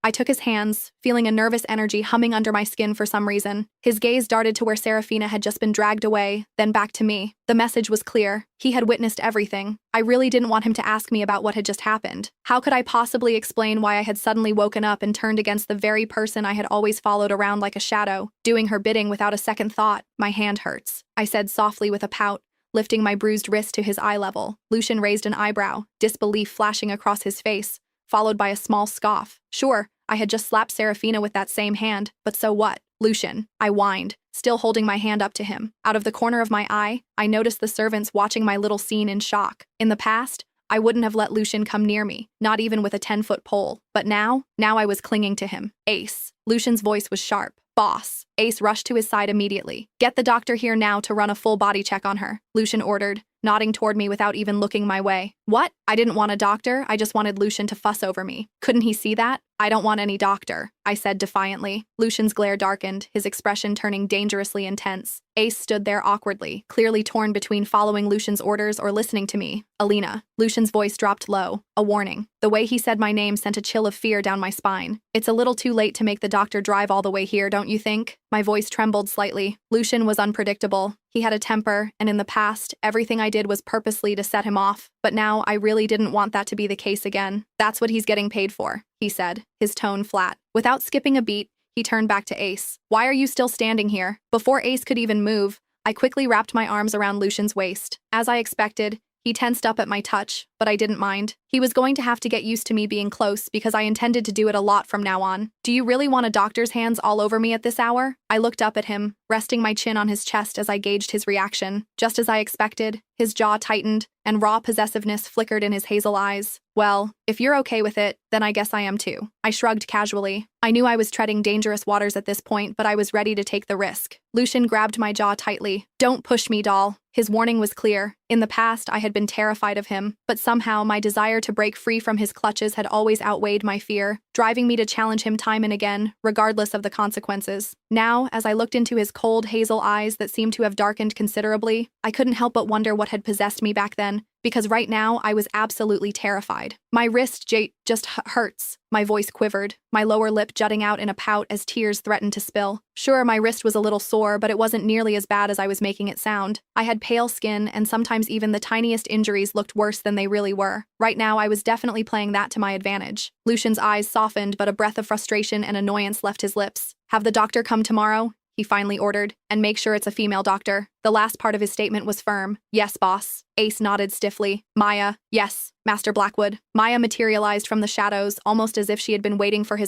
I took his hands, feeling a nervous energy humming under my skin for some reason. His gaze darted to where Serafina had just been dragged away, then back to me. The message was clear. He had witnessed everything. I really didn't want him to ask me about what had just happened. How could I possibly explain why I had suddenly woken up and turned against the very person I had always followed around like a shadow, doing her bidding without a second thought? My hand hurts, I said softly with a pout, lifting my bruised wrist to his eye level. Lucian raised an eyebrow, disbelief flashing across his face, followed by a small scoff. Sure, I had just slapped Serafina with that same hand, but so what? Lucian, I whined, still holding my hand up to him. Out of the corner of my eye, I noticed the servants watching my little scene in shock. In the past, I wouldn't have let Lucian come near me, not even with a 10-foot pole. But now I was clinging to him. Ace. Lucian's voice was sharp. Boss. Ace rushed to his side immediately. Get the doctor here now to run a full body check on her, Lucian ordered, nodding toward me without even looking my way. What? I didn't want a doctor, I just wanted Lucian to fuss over me. Couldn't he see that? I don't want any doctor, I said defiantly. Lucian's glare darkened, his expression turning dangerously intense. Ace stood there awkwardly, clearly torn between following Lucian's orders or listening to me. Alina. Lucian's voice dropped low, a warning. The way he said my name sent a chill of fear down my spine. It's a little too late to make the doctor drive all the way here, don't you think? My voice trembled slightly. Lucian was unpredictable. He had a temper, and in the past, everything I did was purposely to set him off. But now, I really didn't want that to be the case again. That's what he's getting paid for, he said, his tone flat. Without skipping a beat, he turned back to Ace. Why are you still standing here? Before Ace could even move, I quickly wrapped my arms around Lucian's waist. As I expected, he tensed up at my touch, but I didn't mind. He was going to have to get used to me being close because I intended to do it a lot from now on. Do you really want a doctor's hands all over me at this hour? I looked up at him, resting my chin on his chest as I gauged his reaction. Just as I expected, his jaw tightened, and raw possessiveness flickered in his hazel eyes. Well, if you're okay with it, then I guess I am too. I shrugged casually. I knew I was treading dangerous waters at this point, but I was ready to take the risk. Lucian grabbed my jaw tightly. Don't push me, doll. His warning was clear. In the past, I had been terrified of him, but somehow my desire to break free from his clutches had always outweighed my fear, driving me to challenge him time and again, regardless of the consequences. Now, as I looked into his cold hazel eyes that seemed to have darkened considerably, I couldn't help but wonder what had possessed me back then, because right now I was absolutely terrified. My wrist just hurts. My voice quivered, my lower lip jutting out in a pout as tears threatened to spill. Sure, my wrist was a little sore, but it wasn't nearly as bad as I was making it sound. I had pale skin, and sometimes even the tiniest injuries looked worse than they really were. Right now, I was definitely playing that to my advantage. Lucian's eyes softened, but a breath of frustration and annoyance left his lips. Have the doctor come tomorrow, he finally ordered, and make sure it's a female doctor. The last part of his statement was firm. Yes, boss. Ace nodded stiffly. Maya. Yes, Master Blackwood. Maya materialized from the shadows, almost as if she had been waiting for his